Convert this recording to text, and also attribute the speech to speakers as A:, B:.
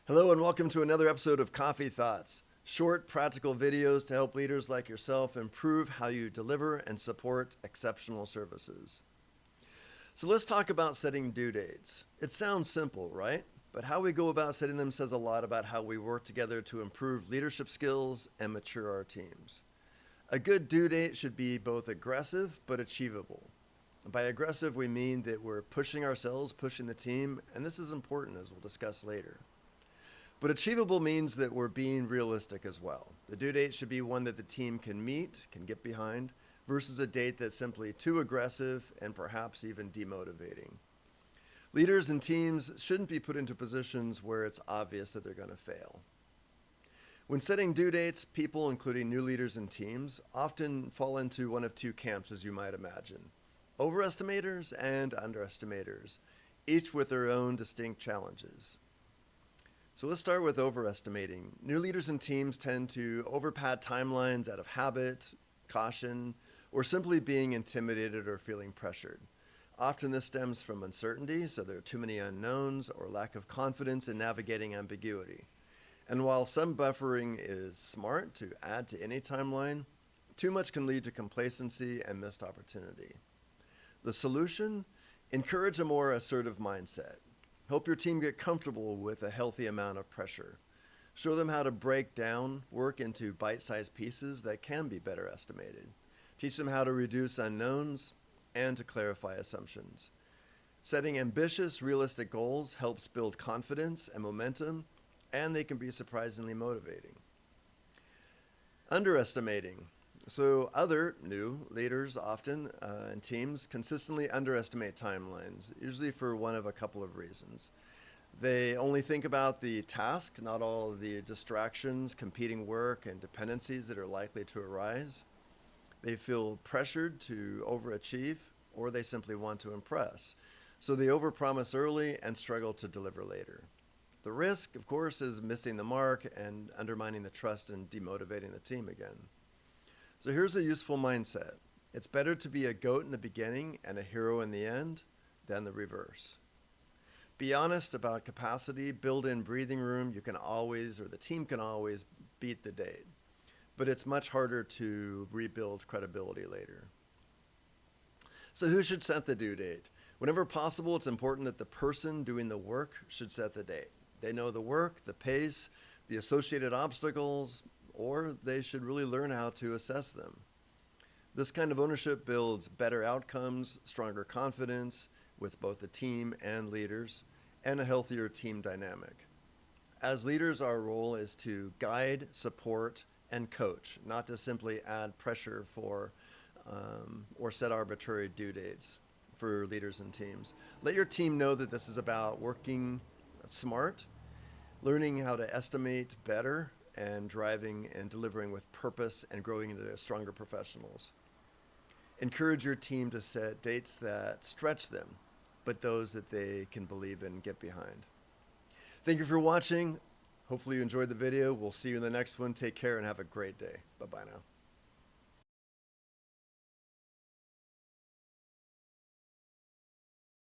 A: Hello and welcome to another episode of Coffee Thoughts, short, practical videos to help leaders like yourself improve how you deliver and support exceptional services. So let's talk about setting due dates. It sounds simple, right? But how we go about setting them says a lot about how we work together to improve leadership skills and mature our teams. A good due date should be both aggressive but achievable. By aggressive, we mean that we're pushing ourselves, pushing the team, and this is important as we'll discuss later. But achievable means that we're being realistic as well. The due date should be one that the team can meet, can get behind, versus a date that's simply too aggressive and perhaps even demotivating. Leaders and teams shouldn't be put into positions where it's obvious that they're going to fail. When setting due dates, people, including new leaders and teams, often fall into one of two camps, as you might imagine. Overestimators and underestimators, each with their own distinct challenges. So let's start with overestimating. New leaders and teams tend to overpad timelines out of habit, caution, or simply being intimidated or feeling pressured. Often this stems from uncertainty, so there are too many unknowns, or lack of confidence in navigating ambiguity. And while some buffering is smart to add to any timeline, too much can lead to complacency and missed opportunity. The solution? Encourage a more assertive mindset. Help your team get comfortable with a healthy amount of pressure. Show them how to break down work into bite-sized pieces that can be better estimated. Teach them how to reduce unknowns and to clarify assumptions. Setting ambitious, realistic goals helps build confidence and momentum, and they can be surprisingly motivating. Underestimating. So other new leaders often and teams consistently underestimate timelines, usually for one of a couple of reasons. They only think about the task, not all of the distractions, competing work, and dependencies that are likely to arise. They feel pressured to overachieve, or they simply want to impress. So they overpromise early and struggle to deliver later. The risk, of course, is missing the mark and undermining the trust and demotivating the team again. So here's a useful mindset. It's better to be a goat in the beginning and a hero in the end than the reverse. Be honest about capacity, build in breathing room. You can always, or the team can always, beat the date. But it's much harder to rebuild credibility later. So who should set the due date? Whenever possible, it's important that the person doing the work should set the date. They know the work, the pace, the associated obstacles, or they should really learn how to assess them. This kind of ownership builds better outcomes, stronger confidence with both the team and leaders, and a healthier team dynamic. As leaders, our role is to guide, support, and coach, not to simply add pressure for or set arbitrary due dates for leaders and teams. Let your team know that this is about working smart, learning how to estimate better, and driving and delivering with purpose and growing into stronger professionals. Encourage your team to set dates that stretch them, but those that they can believe in and get behind. Thank you for watching. Hopefully you enjoyed the video. We'll see you in the next one. Take care and have a great day. Bye-bye now.